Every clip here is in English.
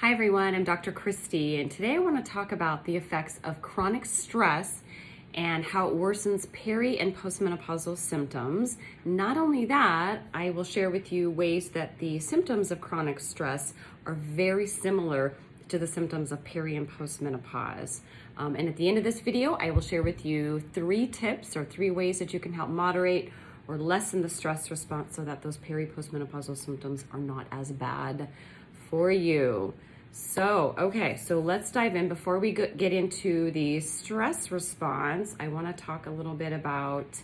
Hi everyone, I'm Dr. Christy, and today I want to talk about the effects of chronic stress and how it worsens peri and postmenopausal symptoms. Not only that, I will share with you ways that the symptoms of chronic stress are very similar to the symptoms of peri and postmenopause. And at the end of this video, I will share with you 3 tips or 3 ways that you can help moderate or lessen the stress response so that those peri-postmenopausal symptoms are not as bad for you. So let's dive in. Before we get into the stress response, I want to talk a little bit about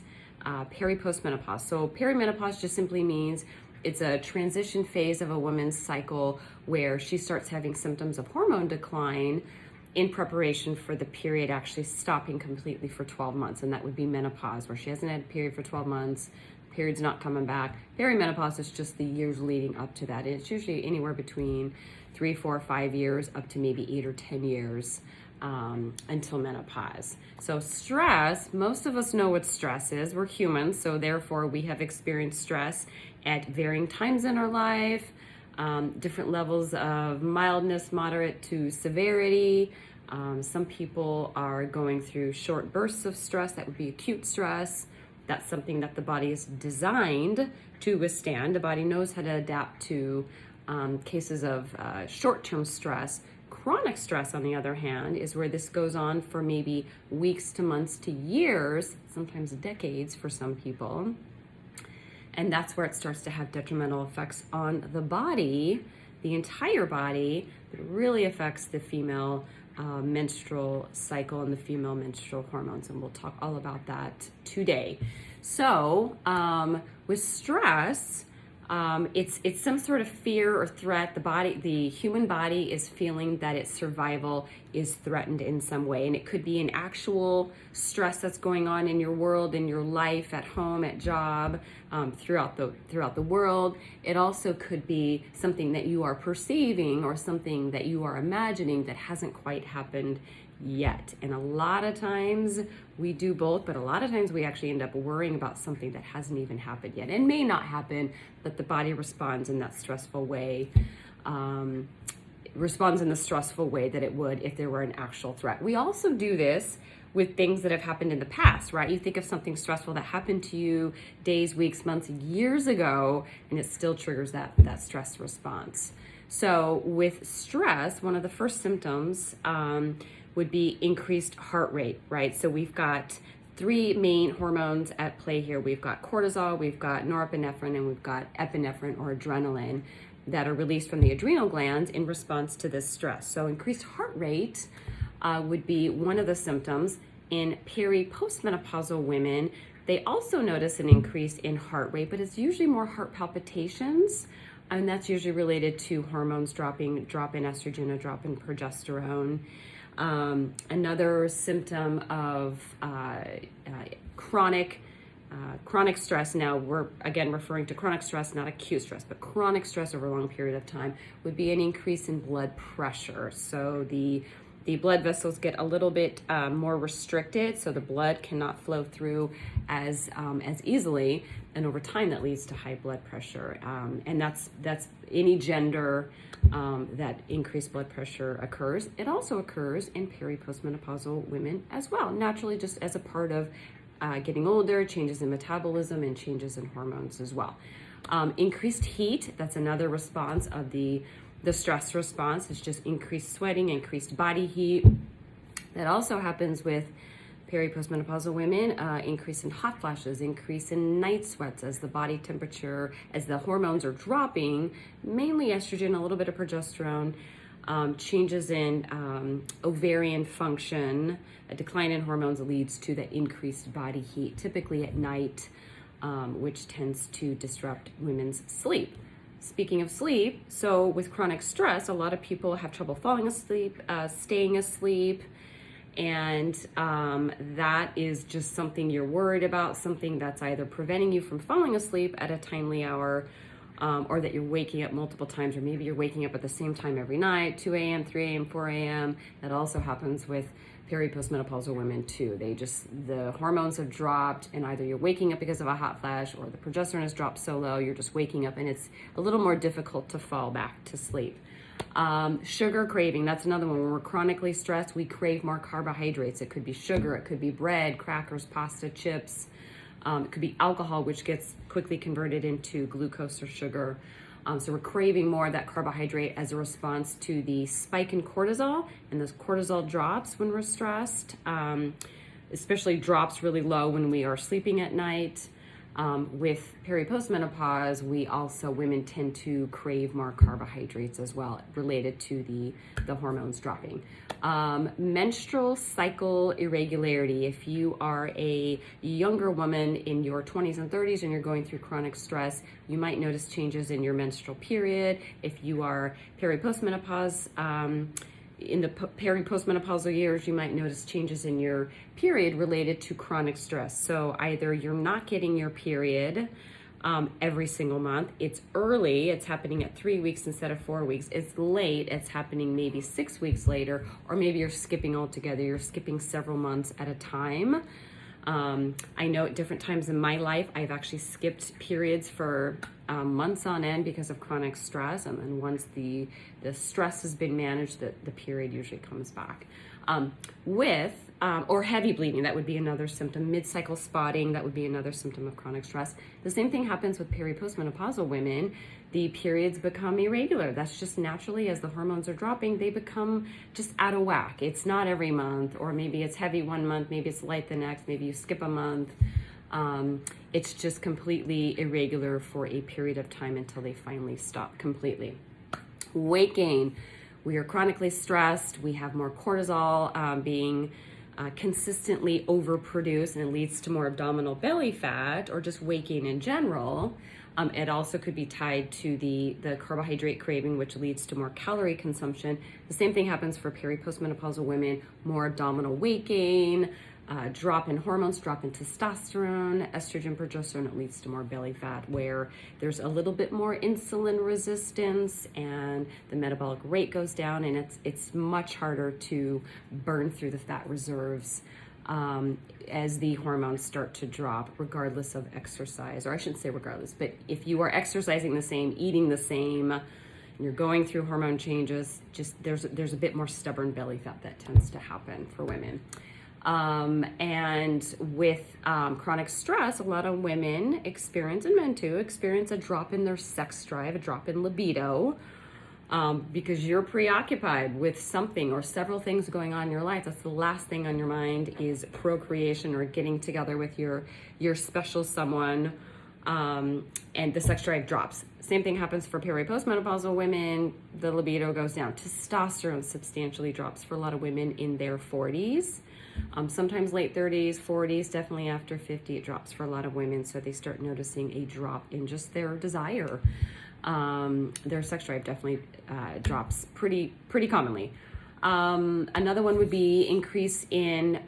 peri-postmenopause. So perimenopause just simply means it's a transition phase of a woman's cycle where she starts having symptoms of hormone decline in preparation for the period actually stopping completely for 12 months. And that would be menopause, where she hasn't had a period for 12 months, period's not coming back. Perimenopause is just the years leading up to that. And it's usually anywhere between 3, 4, 5 years up to maybe 8 or 10 years until menopause. So stress, most of us know what stress is. We're humans, so therefore we have experienced stress at varying times in our life, different levels of mildness, moderate to severity. Some people are going through short bursts of stress. That would be acute stress. That's something that the body is designed to withstand. The body knows how to adapt to cases of short-term stress. Chronic stress, on the other hand, is where this goes on for maybe weeks to months to years, sometimes decades for some people. And that's where it starts to have detrimental effects on the body, the entire body. It really affects the female menstrual cycle and the female menstrual hormones, and we'll talk all about that today. So with stress, it's some sort of fear or threat. The human body is feeling that its survival is threatened in some way, and it could be an actual stress that's going on in your world, in your life, at home, at job, throughout the world. It also could be something that you are perceiving or something that you are imagining that hasn't quite happened yet. And a lot of times we do both, but a lot of times we actually end up worrying about something that hasn't even happened yet and may not happen, but the body responds in that stressful way, responds in the stressful way that it would if there were an actual threat. We also do this with things that have happened in the past, right? You think of something stressful that happened to you days, weeks, months, years ago, and it still triggers that stress response. So with stress, one of the first symptoms would be increased heart rate, right? So we've got 3 main hormones at play here. We've got cortisol, we've got norepinephrine, and we've got epinephrine or adrenaline that are released from the adrenal glands in response to this stress. So increased heart rate would be one of the symptoms. In peri-postmenopausal women, they also notice an increase in heart rate, but it's usually more heart palpitations, and that's usually related to hormones dropping, drop in estrogen, a drop in progesterone. Another symptom of chronic stress, now we're again referring to chronic stress, not acute stress, but chronic stress over a long period of time, would be an increase in blood pressure. So the blood vessels get a little bit more restricted, so the blood cannot flow through as easily, and over time that leads to high blood pressure. And that's any gender that increased blood pressure occurs. It also occurs in peri-postmenopausal women as well, naturally, just as a part of getting older, changes in metabolism and changes in hormones as well. Increased heat, that's another response of the stress response. Is just increased sweating, increased body heat. That also happens with peri-postmenopausal women, increase in hot flashes, increase in night sweats as the body temperature, as the hormones are dropping, mainly estrogen, a little bit of progesterone, changes in ovarian function. A decline in hormones leads to the increased body heat, typically at night, which tends to disrupt women's sleep. Speaking of sleep, so with chronic stress, a lot of people have trouble falling asleep, staying asleep, and that is just something you're worried about, something that's either preventing you from falling asleep at a timely hour, or that you're waking up multiple times, or maybe you're waking up at the same time every night, 2 a.m., 3 a.m., 4 a.m. That also happens with postmenopausal women too. The hormones have dropped, and either you're waking up because of a hot flash, or the progesterone has dropped so low, you're just waking up and it's a little more difficult to fall back to sleep. Sugar craving, that's another one. When we're chronically stressed, we crave more carbohydrates. It could be sugar, it could be bread, crackers, pasta, chips. It could be alcohol, which gets quickly converted into glucose or sugar. So we're craving more of that carbohydrate as a response to the spike in cortisol, and those cortisol drops when we're stressed, especially drops really low when we are sleeping at night. With postmenopause, women tend to crave more carbohydrates as well, related to the hormones dropping. Menstrual cycle irregularity. If you are a younger woman in your 20s and 30s and you're going through chronic stress, you might notice changes in your menstrual period. If you are postmenopause, in the postmenopausal years, you might notice changes in your period related to chronic stress. So either you're not getting your period every single month, it's early, it's happening at 3 weeks instead of 4 weeks, it's late, it's happening maybe 6 weeks later, or maybe you're skipping altogether, you're skipping several months at a time. I know at different times in my life, I've actually skipped periods for months on end because of chronic stress. And then once the stress has been managed, the period usually comes back. Or heavy bleeding, that would be another symptom. Mid-cycle spotting, that would be another symptom of chronic stress. The same thing happens with postmenopausal women. The periods become irregular. That's just naturally, as the hormones are dropping, they become just out of whack. It's not every month, or maybe it's heavy one month, maybe it's light the next, maybe you skip a month. It's just completely irregular for a period of time until they finally stop completely. Weight gain. We are chronically stressed. We have more cortisol being consistently overproduced, and it leads to more abdominal belly fat, or just weight gain in general. It also could be tied to the carbohydrate craving, which leads to more calorie consumption. The same thing happens for postmenopausal women, more abdominal weight gain, drop in hormones, drop in testosterone, estrogen, progesterone. It leads to more belly fat, where there's a little bit more insulin resistance and the metabolic rate goes down, and it's much harder to burn through the fat reserves as the hormones start to drop, regardless of exercise. Or I shouldn't say regardless, but if you are exercising the same, eating the same, and you're going through hormone changes, just there's a bit more stubborn belly fat that tends to happen for women. And with chronic stress, a lot of women experience, and men too, experience a drop in their sex drive, a drop in libido, because you're preoccupied with something or several things going on in your life. That's the last thing on your mind is procreation or getting together with your special someone, and the sex drive drops. Same thing happens for postmenopausal women. The libido goes down. Testosterone substantially drops for a lot of women in their 40s. Sometimes late 30s, 40s, definitely after 50, it drops for a lot of women. So they start noticing a drop in just their desire. Their sex drive definitely drops pretty commonly. Another one would be increase in,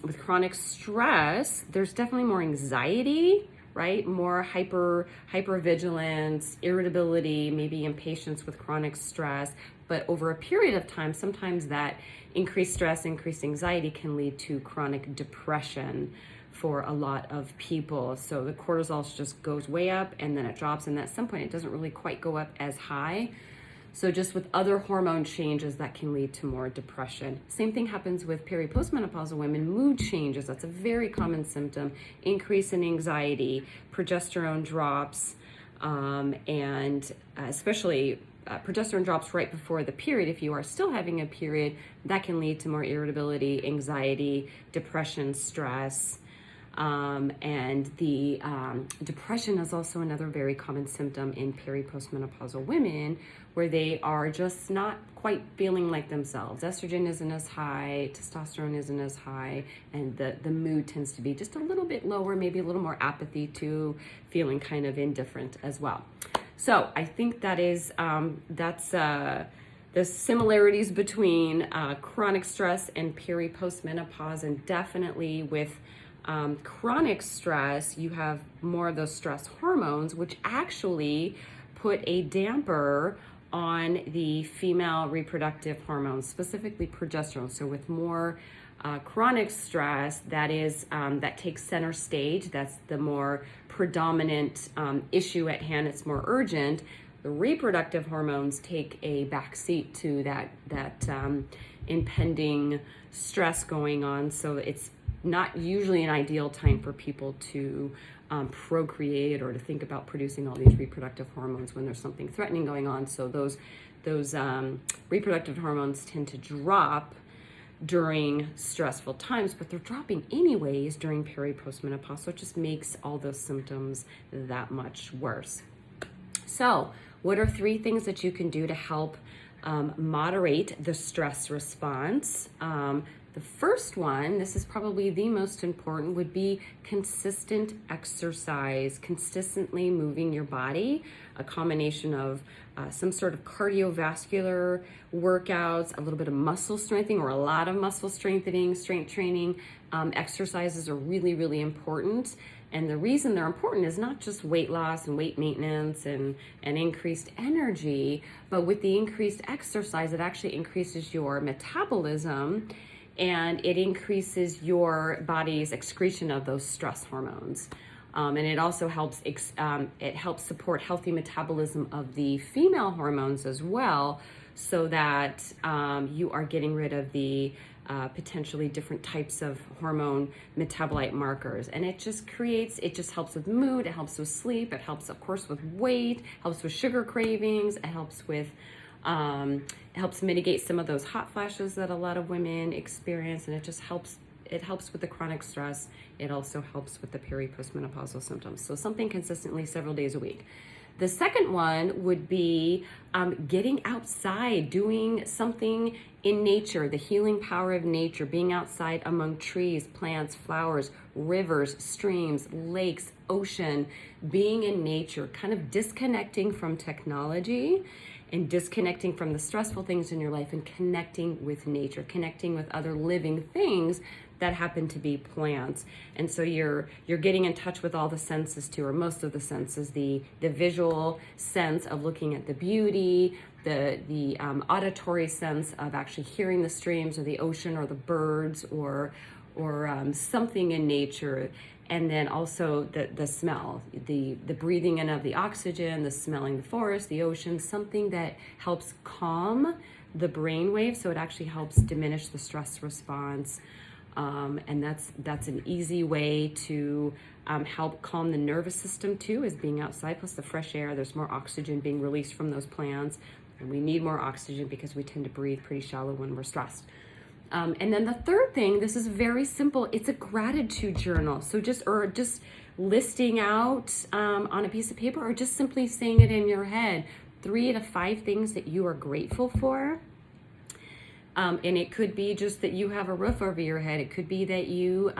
with chronic stress, there's definitely more anxiety, right? More hypervigilance, irritability, maybe impatience with chronic stress. But over a period of time, sometimes that increased stress, increased anxiety can lead to chronic depression for a lot of people. So the cortisol just goes way up and then it drops, and at some point it doesn't really quite go up as high. So just with other hormone changes, that can lead to more depression. Same thing happens with postmenopausal women. Mood changes, that's a very common symptom. Increase in anxiety, progesterone drops, and especially progesterone drops right before the period. If you are still having a period, that can lead to more irritability, anxiety, depression, stress. And the depression is also another very common symptom in postmenopausal women, where they are just not quite feeling like themselves. Estrogen isn't as high, testosterone isn't as high, and the mood tends to be just a little bit lower, maybe a little more apathy too, feeling kind of indifferent as well. So I think that is that's the similarities between chronic stress and postmenopause, and definitely with chronic stress, you have more of those stress hormones, which actually put a damper on the female reproductive hormones, specifically progesterone. So with more chronic stress, that takes center stage. That's the more predominant issue at hand. It's more urgent. The reproductive hormones take a backseat to that impending stress going on. So it's not usually an ideal time for people to procreate or to think about producing all these reproductive hormones when there's something threatening going on. So those reproductive hormones tend to drop during stressful times, but they're dropping anyways during peri-postmenopause, so it just makes all those symptoms that much worse. So what are 3 things that you can do to help moderate the stress response? The first one, this is probably the most important, would be consistent exercise, consistently moving your body, a combination of some sort of cardiovascular workouts, a little bit of muscle strengthening or a lot of muscle strengthening, strength training. Exercises are really, really important. And the reason they're important is not just weight loss and weight maintenance and increased energy, but with the increased exercise, it actually increases your metabolism and it increases your body's excretion of those stress hormones. And it also helps support healthy metabolism of the female hormones as well, so that you are getting rid of the potentially different types of hormone metabolite markers. And it just helps with mood, it helps with sleep, it helps of course with weight, helps with sugar cravings, it helps with it helps mitigate some of those hot flashes that a lot of women experience, and it helps with the chronic stress. It also helps with the peri-postmenopausal symptoms. So something consistently several days a week. The second one would be getting outside, doing something in nature, the healing power of nature, being outside among trees, plants, flowers, rivers, streams, lakes, ocean, being in nature, kind of disconnecting from technology and disconnecting from the stressful things in your life and connecting with nature, connecting with other living things that happen to be plants. And so you're getting in touch with all the senses too, or most of the senses, the visual sense of looking at the beauty, the auditory sense of actually hearing the streams or the ocean or the birds or something in nature. And then also the smell, the breathing in of the oxygen, the smelling the forest, the ocean, something that helps calm the brain wave, so it actually helps diminish the stress response. And that's an easy way to help calm the nervous system too, is being outside, plus the fresh air. There's more oxygen being released from those plants, and we need more oxygen because we tend to breathe pretty shallow when we're stressed. And then the third thing, this is very simple. It's a gratitude journal. So just listing out on a piece of paper, or just simply saying it in your head, 3 to 5 things that you are grateful for. And it could be just that you have a roof over your head. It could be that you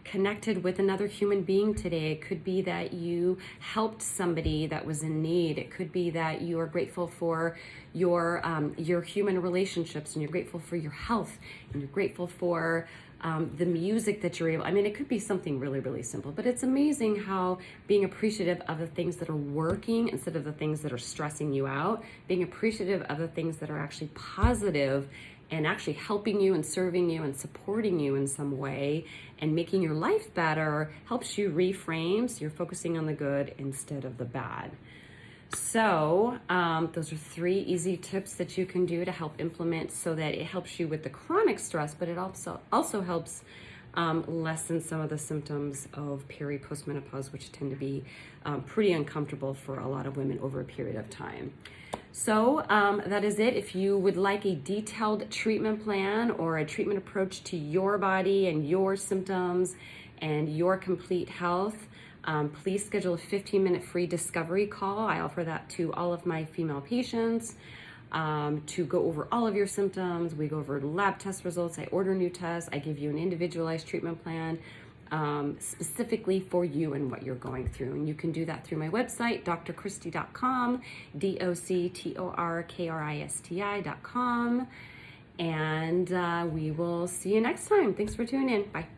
connected with another human being today. It could be that you helped somebody that was in need. It could be that you are grateful for your human relationships, and you're grateful for your health, and you're grateful for the music that you're able. I mean, it could be something really, really simple, but it's amazing how being appreciative of the things that are working instead of the things that are stressing you out, being appreciative of the things that are actually positive and actually helping you and serving you and supporting you in some way and making your life better, helps you reframe, so you're focusing on the good instead of the bad. So those are 3 easy tips that you can do to help implement, so that it helps you with the chronic stress, but it also helps lessen some of the symptoms of peri-postmenopause, which tend to be pretty uncomfortable for a lot of women over a period of time. So that is it. If you would like a detailed treatment plan or a treatment approach to your body and your symptoms and your complete health, please schedule a 15-minute free discovery call. I offer that to all of my female patients to go over all of your symptoms. We go over lab test results. I order new tests. I give you an individualized treatment plan specifically for you and what you're going through. And you can do that through my website, drkristi.com, doctorkristi.com. And we will see you next time. Thanks for tuning in. Bye.